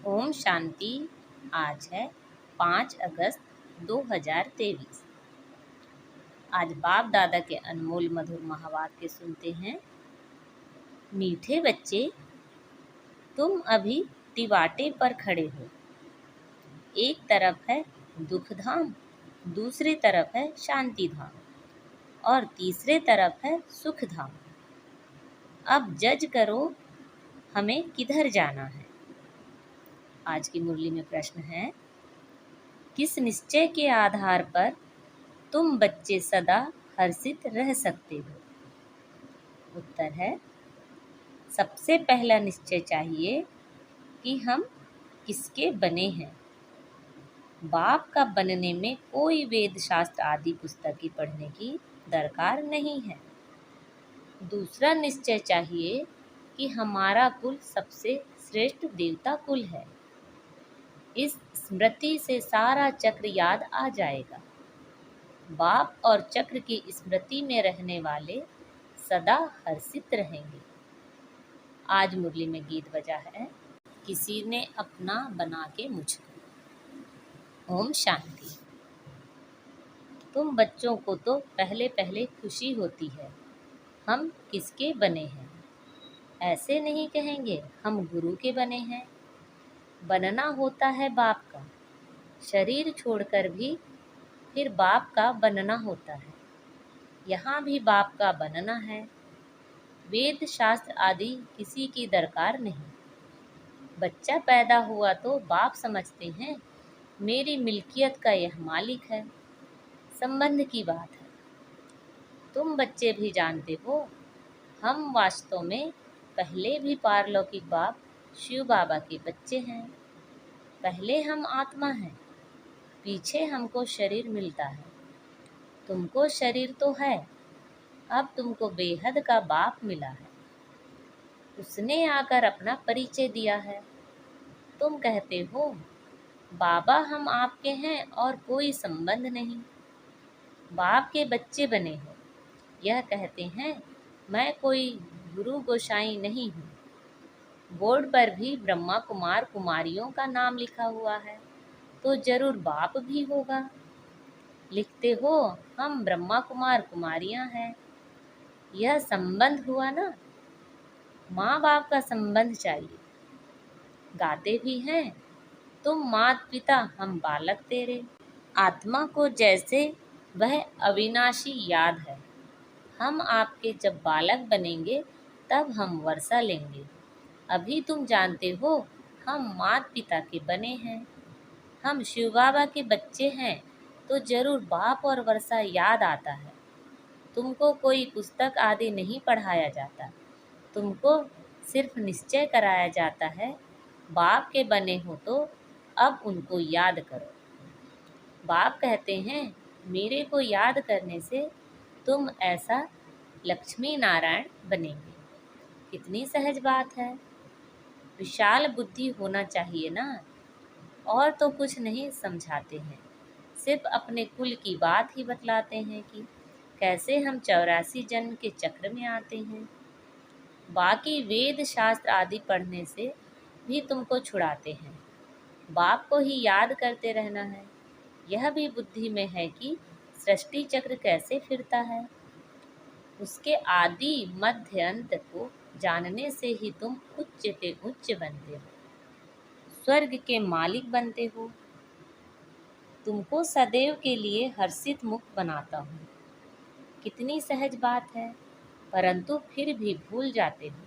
ओम शांति। आज है 5 अगस्त 2023। आज बाप दादा के अनमोल मधुर महावाक्य सुनते हैं। मीठे बच्चे, तुम अभी तिवाटे पर खड़े हो। एक तरफ है दुख धाम, दूसरी तरफ है शांति धाम और तीसरे तरफ है सुख धाम। अब जज करो हमें किधर जाना है। आज की मुरली में प्रश्न है, किस निश्चय के आधार पर तुम बच्चे सदा हर्षित रह सकते हो। उत्तर है, सबसे पहला निश्चय चाहिए कि हम किसके बने हैं। बाप का बनने में कोई वेद शास्त्र आदि पुस्तकें पढ़ने की दरकार नहीं है। दूसरा निश्चय चाहिए कि हमारा कुल सबसे श्रेष्ठ देवता कुल है। इस स्मृति से सारा चक्र याद आ जाएगा। बाप और चक्र की स्मृति में रहने वाले सदा हर्षित रहेंगे। आज मुरली में गीत बजा है, किसी ने अपना बना के मुझको। ओम शांति। तुम बच्चों को तो पहले पहले खुशी होती है, हम किसके बने हैं। ऐसे नहीं कहेंगे हम गुरु के बने हैं। बनना होता है बाप का, शरीर छोड़कर भी फिर बाप का बनना होता है। यहाँ भी बाप का बनना है। वेद शास्त्र आदि किसी की दरकार नहीं। बच्चा पैदा हुआ तो बाप समझते हैं मेरी मिल्कियत का यह मालिक है। संबंध की बात है। तुम बच्चे भी जानते हो, हम वास्तव में पहले भी पारलौकिक बाप शिव बाबा के बच्चे हैं। पहले हम आत्मा हैं, पीछे हमको शरीर मिलता है। तुमको शरीर तो है, अब तुमको बेहद का बाप मिला है। उसने आकर अपना परिचय दिया है। तुम कहते हो बाबा हम आपके हैं और कोई संबंध नहीं। बाप के बच्चे बने हो, यह कहते हैं मैं कोई गुरु गोसाई नहीं हूँ। बोर्ड पर भी ब्रह्मा कुमार कुमारियों का नाम लिखा हुआ है, तो जरूर बाप भी होगा। लिखते हो हम ब्रह्मा कुमार कुमारियाँ हैं। यह संबंध हुआ ना, माँ बाप का संबंध चाहिए। गाते भी हैं तुम मात पिता हम बालक तेरे। आत्मा को जैसे वह अविनाशी याद है। हम आपके जब बालक बनेंगे तब हम वर्षा लेंगे। अभी तुम जानते हो हम मात पिता के बने हैं। हम शिव बाबा के बच्चे हैं तो जरूर बाप और वर्षा याद आता है। तुमको कोई पुस्तक आदि नहीं पढ़ाया जाता, तुमको सिर्फ निश्चय कराया जाता है बाप के बने हो तो अब उनको याद करो। बाप कहते हैं मेरे को याद करने से तुम ऐसा लक्ष्मी नारायण बनेंगे। कितनी सहज बात है। विशाल बुद्धि होना चाहिए ना। और तो कुछ नहीं समझाते हैं, सिर्फ अपने कुल की बात ही बतलाते हैं कि कैसे हम 84 जन्म के चक्र में आते हैं। बाकी वेद शास्त्र आदि पढ़ने से भी तुमको छुड़ाते हैं। बाप को ही याद करते रहना है। यह भी बुद्धि में है कि सृष्टि चक्र कैसे फिरता है। उसके आदि मध्य अंत को जानने से ही तुम उच्च से उच्च बनते हो, स्वर्ग के मालिक बनते हो। तुमको सदैव के लिए हर्षित मुक्त बनाता हूँ। कितनी सहज बात है, परंतु फिर भी भूल जाते हो।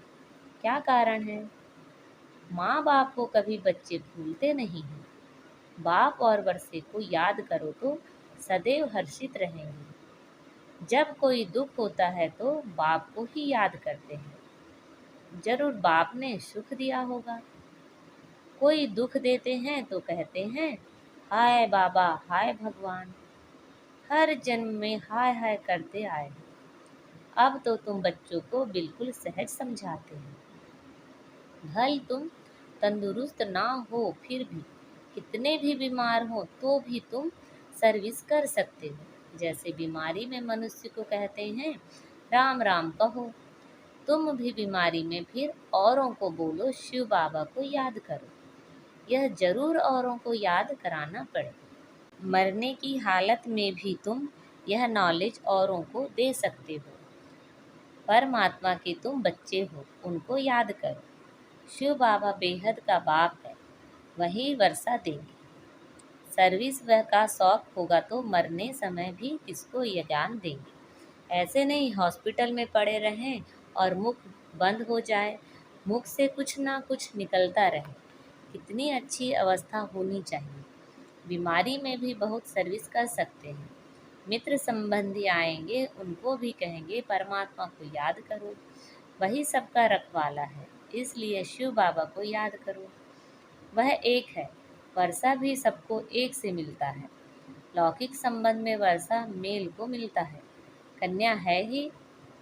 क्या कारण है? माँ बाप को कभी बच्चे भूलते नहीं हैं। बाप और वर्षे को याद करो तो सदैव हर्षित रहेंगे। जब कोई दुख होता है तो बाप को ही याद करते हैं। जरूर बाप ने सुख दिया होगा। कोई दुख देते हैं तो कहते हैं हाय बाबा, हाय भगवान। हर जन्म में हाय हाय करते आए हैं। अब तो तुम बच्चों को बिल्कुल सहज समझाते हैं। भल तुम तंदुरुस्त ना हो, फिर भी कितने भी बीमार हो तो भी तुम सर्विस कर सकते हो। जैसे बीमारी में मनुष्य को कहते हैं राम राम कहो, तुम भी बीमारी में फिर औरों को बोलो शिव बाबा को याद करो। यह जरूर औरों को याद कराना पड़े। मरने की हालत में भी तुम यह नॉलेज औरों को दे सकते हो। परमात्मा के तुम बच्चे हो, उनको याद करो। शिव बाबा बेहद का बाप है, वही वर्षा देंगे। सर्विस वह का शौक होगा तो मरने समय भी किसको ये ज्ञान देंगे। ऐसे नहीं हॉस्पिटल में पड़े रहें और मुख बंद हो जाए, मुख से कुछ ना कुछ निकलता रहे। कितनी अच्छी अवस्था होनी चाहिए। बीमारी में भी बहुत सर्विस कर सकते हैं। मित्र संबंधी आएंगे, उनको भी कहेंगे परमात्मा को याद करो, वही सबका रखवाला है, इसलिए शिव बाबा को याद करो। वह एक है, वर्षा भी सबको एक से मिलता है। लौकिक संबंध में वर्षा मेल को मिलता है। कन्या है ही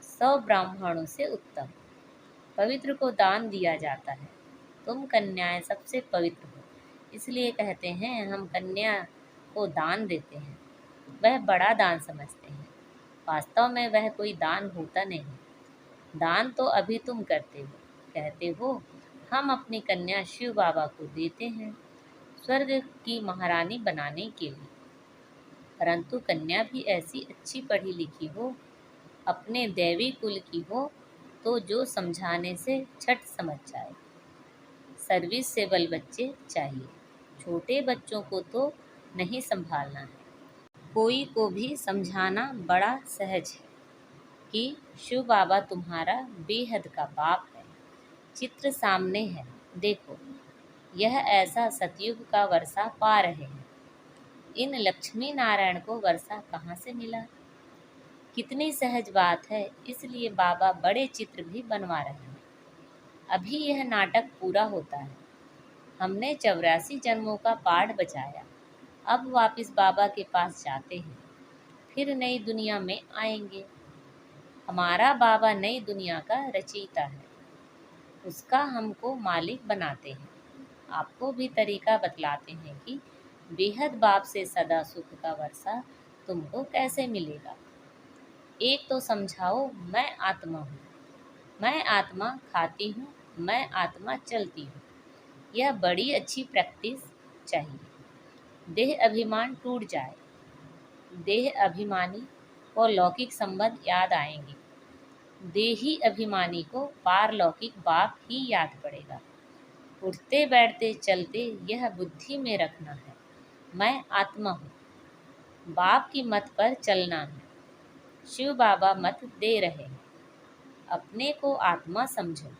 100 ब्राह्मणों से उत्तम। पवित्र को दान दिया जाता है। तुम कन्याएं सबसे पवित्र हो, इसलिए कहते हैं हम कन्या को दान देते हैं। वह बड़ा दान समझते हैं। वास्तव में वह कोई दान होता नहीं। दान तो अभी तुम करते हो, कहते हो हम अपनी कन्या शिव बाबा को देते हैं स्वर्ग की महारानी बनाने के लिए। परंतु कन्या भी ऐसी अच्छी पढ़ी लिखी हो, अपने दैवी कुल की हो, तो जो समझाने से छठ समझ जाए। सर्विस से बल बच्चे चाहिए। छोटे बच्चों को तो नहीं संभालना है। कोई को भी समझाना बड़ा सहज है कि शिव बाबा तुम्हारा बेहद का बाप है। चित्र सामने है, देखो। यह ऐसा सतयुग का वर्षा पा रहे हैं। इन लक्ष्मी नारायण को वर्षा कहाँ से मिला? कितनी सहज बात है, इसलिए बाबा बड़े चित्र भी बनवा रहे हैं। अभी यह नाटक पूरा होता है। हमने 84 जन्मों का पाठ बचाया। अब वापस बाबा के पास जाते हैं, फिर नई दुनिया में आएंगे। हमारा बाबा नई दुनिया का रचयिता है, उसका हमको मालिक बनाते हैं। आपको भी तरीका बतलाते हैं कि बेहद बाप से सदा सुख का वर्षा तुमको कैसे मिलेगा। एक तो समझाओ, मैं आत्मा हूँ, मैं आत्मा खाती हूँ, मैं आत्मा चलती हूँ। यह बड़ी अच्छी प्रैक्टिस चाहिए। देह अभिमान टूट जाए, देह अभिमानी को लौकिक संबंध याद आएंगे। देही अभिमानी को पारलौकिक बाप ही याद पड़ेगा। उठते बैठते चलते यह बुद्धि में रखना है, मैं आत्मा हूँ। बाप की मत पर चलना है। शिव बाबा मत दे रहे हैं, अपने को आत्मा समझो।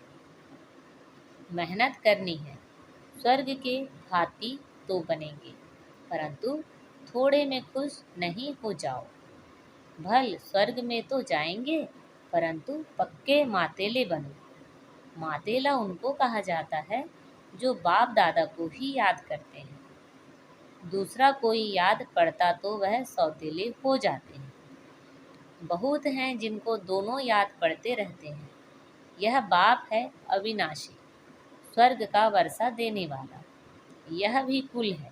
मेहनत करनी है, स्वर्ग के भांति तो बनेंगे, परंतु थोड़े में खुश नहीं हो जाओ। भल स्वर्ग में तो जाएंगे, परंतु पक्के मातेले बनो। मातेला उनको कहा जाता है जो बाप दादा को ही याद करते हैं। दूसरा कोई याद पड़ता तो वह सौतेले हो जाते हैं। बहुत हैं जिनको दोनों याद पड़ते रहते हैं। यह बाप है अविनाशी, स्वर्ग का वर्षा देने वाला। यह भी कुल है,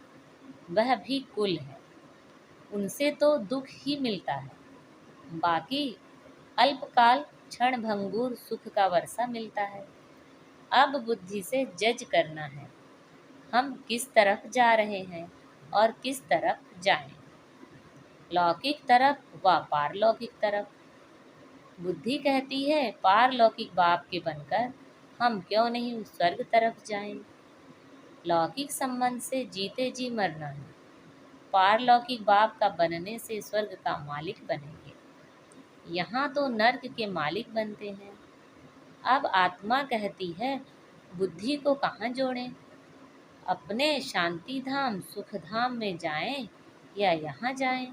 वह भी कुल है। उनसे तो दुख ही मिलता है, बाकी अल्पकाल क्षण भंगुर सुख का वर्षा मिलता है। अब बुद्धि से जज करना है, हम किस तरफ जा रहे हैं और किस तरफ जाएं, लौकिक तरफ व पारलौकिक तरफ। बुद्धि कहती है पारलौकिक बाप के बनकर हम क्यों नहीं स्वर्ग तरफ जाएं। लौकिक संबंध से जीते जी मरना है, पारलौकिक बाप का बनने से स्वर्ग का मालिक बनेंगे। यहाँ तो नर्क के मालिक बनते हैं। अब आत्मा कहती है बुद्धि को कहाँ जोड़ें, अपने शांति धाम सुख धाम में जाएं या यहाँ जाएं।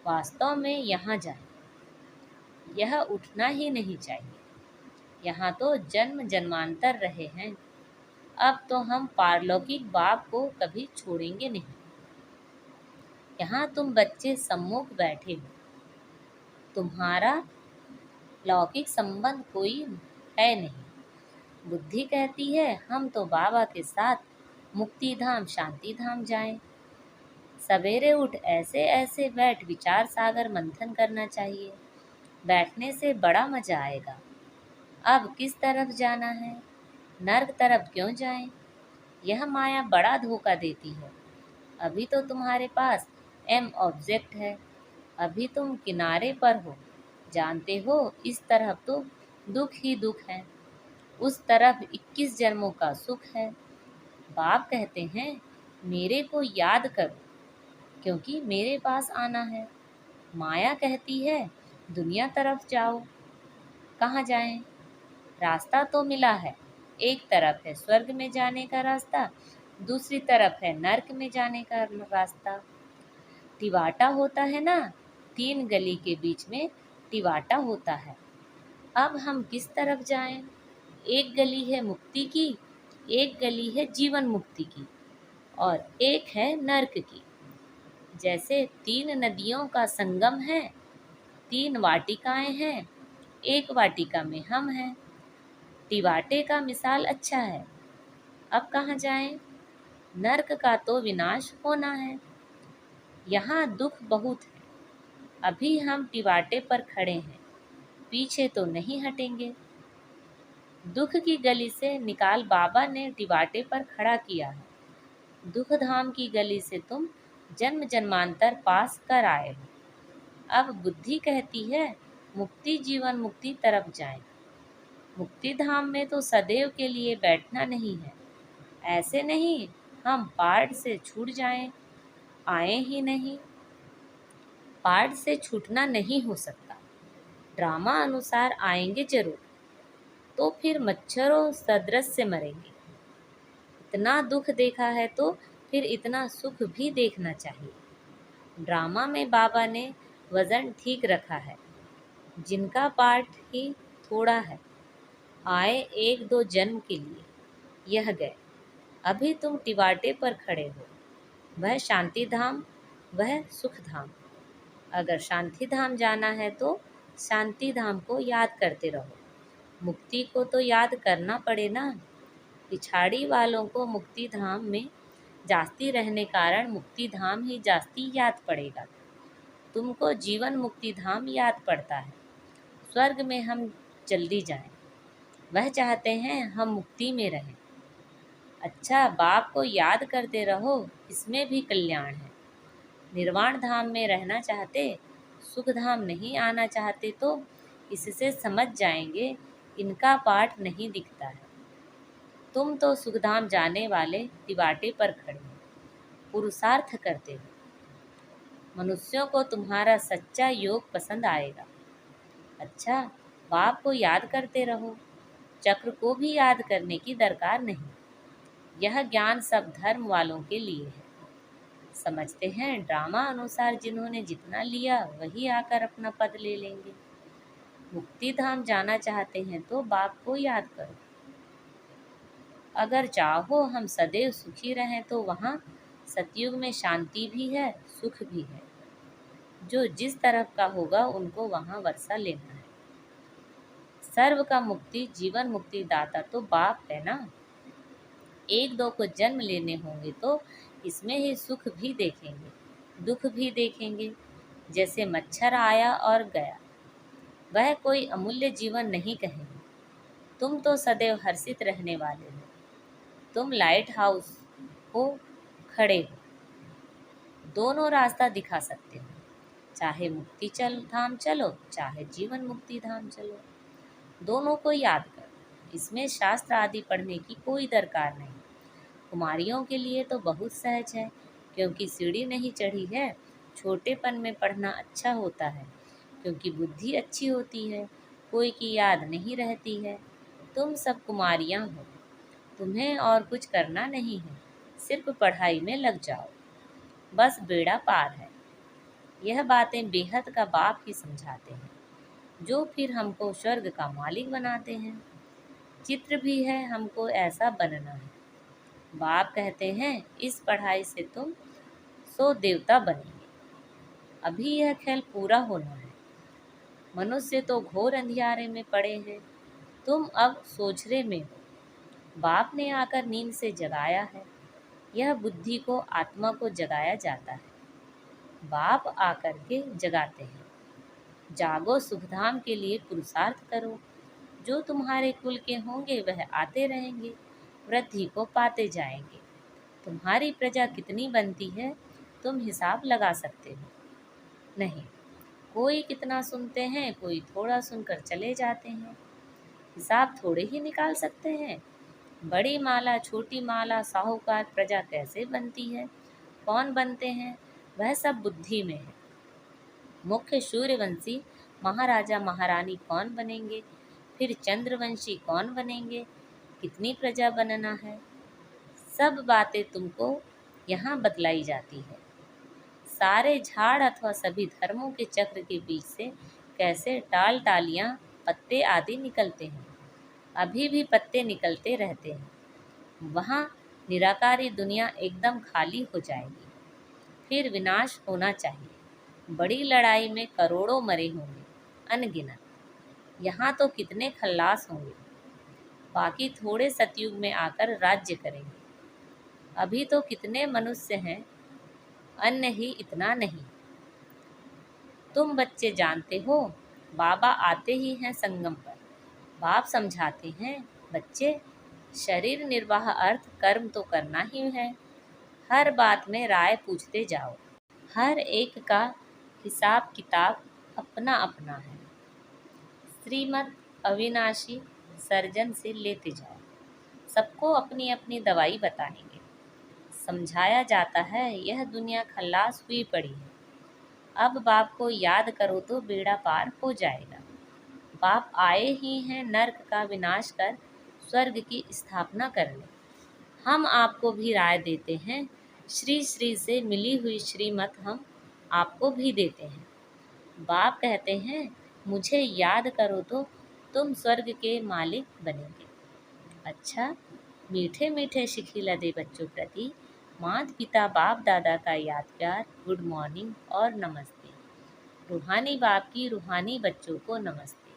वास्तव में यहाँ जाएं। यह उठना ही नहीं चाहिए। यहाँ तो जन्म जन्मांतर रहे हैं, अब तो हम पारलौकिक बाप को कभी छोड़ेंगे नहीं। यहाँ तुम बच्चे सम्मुख बैठे हो, तुम्हारा लौकिक संबंध कोई है नहीं। बुद्धि कहती है हम तो बाबा के साथ मुक्ति धाम शांति धाम जाएं। सवेरे उठ ऐसे ऐसे बैठ विचार सागर मंथन करना चाहिए। बैठने से बड़ा मजा आएगा। अब किस तरफ जाना है, नर्क तरफ क्यों जाएं? यह माया बड़ा धोखा देती है। अभी तो तुम्हारे पास एम ऑब्जेक्ट है, अभी तुम किनारे पर हो। जानते हो इस तरफ तो दुख ही दुख है, उस तरफ 21 जन्मों का सुख है। बाप कहते हैं मेरे को याद करो, क्योंकि मेरे पास आना है। माया कहती है दुनिया तरफ जाओ। कहाँ जाएं? रास्ता तो मिला है, एक तरफ है स्वर्ग में जाने का रास्ता, दूसरी तरफ है नर्क में जाने का रास्ता। टिवाटा होता है ना, 3 गली के बीच में टिवाटा होता है। अब हम किस तरफ जाएं? एक गली है मुक्ति की, एक गली है जीवन मुक्ति की, और एक है नर्क की। जैसे 3 नदियों का संगम है, 3 वाटिकाएं हैं, एक वाटिका में हम हैं। टिवाटे का मिसाल अच्छा है। अब कहाँ जाएं? नर्क का तो विनाश होना है। यहाँ दुख बहुत है। अभी हम टिवाटे पर खड़े हैं, पीछे तो नहीं हटेंगे। दुख की गली से निकाल बाबा ने टिवाटे पर खड़ा किया है। दुख धाम की गली से तुम जन्म जन्मांतर पास कर आए हो। अब बुद्धि कहती है मुक्ति जीवन मुक्ति तरफ जाएं। मुक्ति धाम में तो सदैव के लिए बैठना नहीं है। ऐसे नहीं हम पार्ट से छूट जाएं, आए ही नहीं। पार्ट से छूटना नहीं हो सकता। ड्रामा अनुसार आएंगे जरूर, तो फिर मच्छरों सदृश से मरेंगे। इतना दुख देखा है तो फिर इतना सुख भी देखना चाहिए। ड्रामा में बाबा ने वजन ठीक रखा है। जिनका पार्ट ही थोड़ा है, आए 1-2 जन्म के लिए, यह गए। अभी तुम टिवाटे पर खड़े हो, वह शांति धाम, वह सुख धाम। अगर शांति धाम जाना है तो शांति धाम को याद करते रहो। मुक्ति को तो याद करना पड़े ना। पिछाड़ी वालों को मुक्ति धाम में जास्ती रहने कारण मुक्ति धाम ही जास्ती याद पड़ेगा। तुमको जीवन मुक्ति धाम याद पड़ता है। स्वर्ग में हम जल्दी जाएं। वह चाहते हैं हम मुक्ति में रहें। अच्छा, बाप को याद करते रहो, इसमें भी कल्याण है। निर्वाण धाम में रहना चाहते, सुख धाम नहीं आना चाहते तो इससे समझ जाएंगे इनका पाठ नहीं दिखता है। तुम तो सुखधाम जाने वाले तिवाटे पर खड़े हो, पुरुषार्थ करते हो। मनुष्यों को तुम्हारा सच्चा योग पसंद आएगा। अच्छा, बाप को याद करते रहो। चक्र को भी याद करने की दरकार नहीं। यह ज्ञान सब धर्म वालों के लिए है। समझते हैं ड्रामा अनुसार जिन्होंने जितना लिया वही आकर अपना पद ले लेंगे। मुक्ति धाम जाना चाहते हैं तो बाप को याद करो। अगर चाहो हम सदैव सुखी रहें तो वहाँ सतयुग में शांति भी है, सुख भी है। जो जिस तरफ का होगा उनको वहाँ वर्षा लेना है। सर्व का मुक्ति जीवन मुक्ति दाता तो बाप है ना। 1-2 को जन्म लेने होंगे तो इसमें ही सुख भी देखेंगे, दुख भी देखेंगे। जैसे मच्छर आया और गया, वह कोई अमूल्य जीवन नहीं कहेंगे। तुम तो सदैव हर्षित रहने वाले हो। तुम लाइट हाउस हो, खड़े हो, दोनों रास्ता दिखा सकते हो। चाहे मुक्ति धाम चलो, चाहे जीवन मुक्ति धाम चलो, दोनों को याद करो। इसमें शास्त्र आदि पढ़ने की कोई दरकार नहीं। कुमारियों के लिए तो बहुत सहज है, क्योंकि सीढ़ी नहीं चढ़ी है। छोटेपन में पढ़ना अच्छा होता है, क्योंकि बुद्धि अच्छी होती है, कोई की याद नहीं रहती है। तुम सब कुमारियाँ हो, तुम्हें और कुछ करना नहीं है, सिर्फ पढ़ाई में लग जाओ, बस बेड़ा पार है। यह बातें बेहद का बाप ही समझाते हैं, जो फिर हमको स्वर्ग का मालिक बनाते हैं। चित्र भी है हमको ऐसा बनना है। बाप कहते हैं इस पढ़ाई से तुम 100 देवता बनेंगे। अभी यह खेल पूरा होना है। मनुष्य तो घोर अंधियारे में पड़े हैं, तुम अब सोझरे में हो। बाप ने आकर नींद से जगाया है। यह बुद्धि को आत्मा को जगाया जाता है। बाप आकर के जगाते हैं। जागो, सुखधाम के लिए पुरुषार्थ करो। जो तुम्हारे कुल के होंगे वह आते रहेंगे, वृद्धि को पाते जाएंगे। तुम्हारी प्रजा कितनी बनती है तुम हिसाब लगा सकते हो? नहीं, कोई कितना सुनते हैं, कोई थोड़ा सुनकर चले जाते हैं। हिसाब थोड़े ही निकाल सकते हैं। बड़ी माला, छोटी माला, साहूकार प्रजा कैसे बनती है, कौन बनते हैं, वह सब बुद्धि में है। मुख्य सूर्यवंशी महाराजा महारानी कौन बनेंगे, फिर चंद्रवंशी कौन बनेंगे, कितनी प्रजा बनना है, सब बातें तुमको यहाँ बतलाई जाती है। सारे झाड़ अथवा सभी धर्मों के चक्र के बीच से कैसे टाल टालियाँ, पत्ते आदि निकलते हैं, अभी भी पत्ते निकलते रहते हैं। वहाँ निराकारी दुनिया एकदम खाली हो जाएगी, फिर विनाश होना चाहिए। बड़ी लड़ाई में करोड़ों मरे होंगे, अनगिनत। यहाँ तो कितने खल्लास होंगे, बाकी थोड़े सतयुग में आकर राज्य करेंगे। अभी तो कितने मनुष्य हैं, अन्न ही इतना नहीं। तुम बच्चे जानते हो, बाबा आते ही हैं संगम पर। बाप समझाते हैं, बच्चे शरीर निर्वाह अर्थ कर्म तो करना ही है। हर बात में राय पूछते जाओ, हर एक का हिसाब किताब अपना अपना है। श्रीमत अविनाशी सर्जन से लेते जाओ, सबको अपनी अपनी दवाई बताएंगे। समझाया जाता है यह दुनिया खल्लास हुई पड़ी है, अब बाप को याद करो तो बेड़ा पार हो जाएगा। बाप आए ही हैं नर्क का विनाश कर स्वर्ग की स्थापना करने। हम आपको भी राय देते हैं, श्री श्री से मिली हुई श्रीमत हम आपको भी देते हैं। बाप कहते हैं, मुझे याद करो तो तुम स्वर्ग के मालिक बनेंगे। अच्छा, मीठे मीठे शिखिलदे बच्चों प्रति माता पिता बाप दादा का याद प्यार, गुड मॉर्निंग और नमस्ते। रूहानी बाप की रूहानी बच्चों को नमस्ते।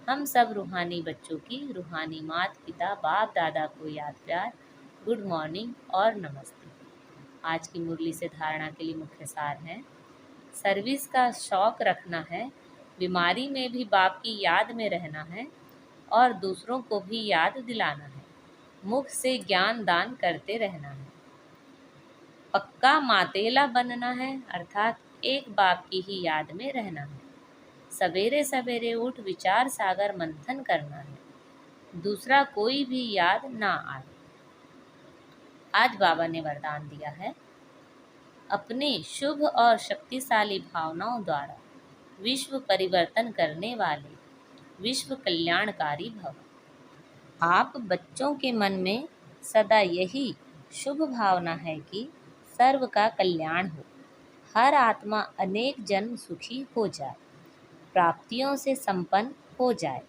हम सब रूहानी बच्चों की रूहानी माता पिता बाप दादा को याद प्यार, गुड मॉर्निंग और नमस्ते। आज की मुरली से धारणा के लिए मुख्य सार है, सर्विस का शौक रखना है, बीमारी में भी बाप की याद में रहना है और दूसरों को भी याद दिलाना है। मुख से ज्ञान दान करते रहना है। पक्का मातेला बनना है, अर्थात एक बाप की ही याद में रहना है। सवेरे सवेरे उठ विचार सागर मंथन करना है, दूसरा कोई भी याद ना आए। आज बाबा ने वरदान दिया है, अपनी शुभ और शक्तिशाली भावनाओं द्वारा विश्व परिवर्तन करने वाले विश्व कल्याणकारी भव। आप बच्चों के मन में सदा यही शुभ भावना है कि सर्व का कल्याण हो, हर आत्मा अनेक जन्म सुखी हो जाए, प्राप्तियों से संपन्न हो जाए।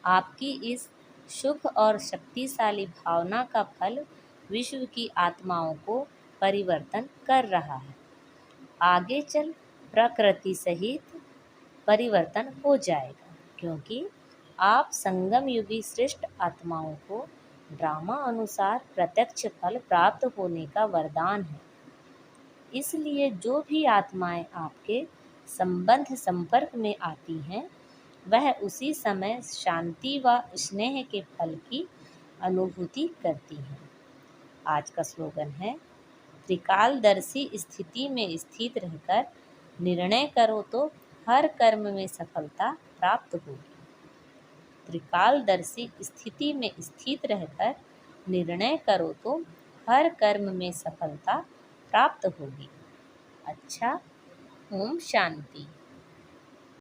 आपकी इस शुभ और शक्तिशाली भावना का फल विश्व की आत्माओं को परिवर्तन कर रहा है। आगे चल प्रकृति सहित परिवर्तन हो जाएगा, क्योंकि आप संगम युगी श्रेष्ठ आत्माओं को ड्रामा अनुसार प्रत्यक्ष फल प्राप्त होने का वरदान है। इसलिए जो भी आत्माएं आपके संबंध संपर्क में आती हैं, वह उसी समय शांति व स्नेह के फल की अनुभूति करती हैं। आज का स्लोगन है, त्रिकालदर्शी स्थिति में स्थित रहकर निर्णय करो तो हर कर्म में सफलता प्राप्त होगी। त्रिकालदर्शी स्थिति में स्थित रहकर निर्णय करो तो हर कर्म में सफलता प्राप्त होगी। अच्छा, ओम शांति।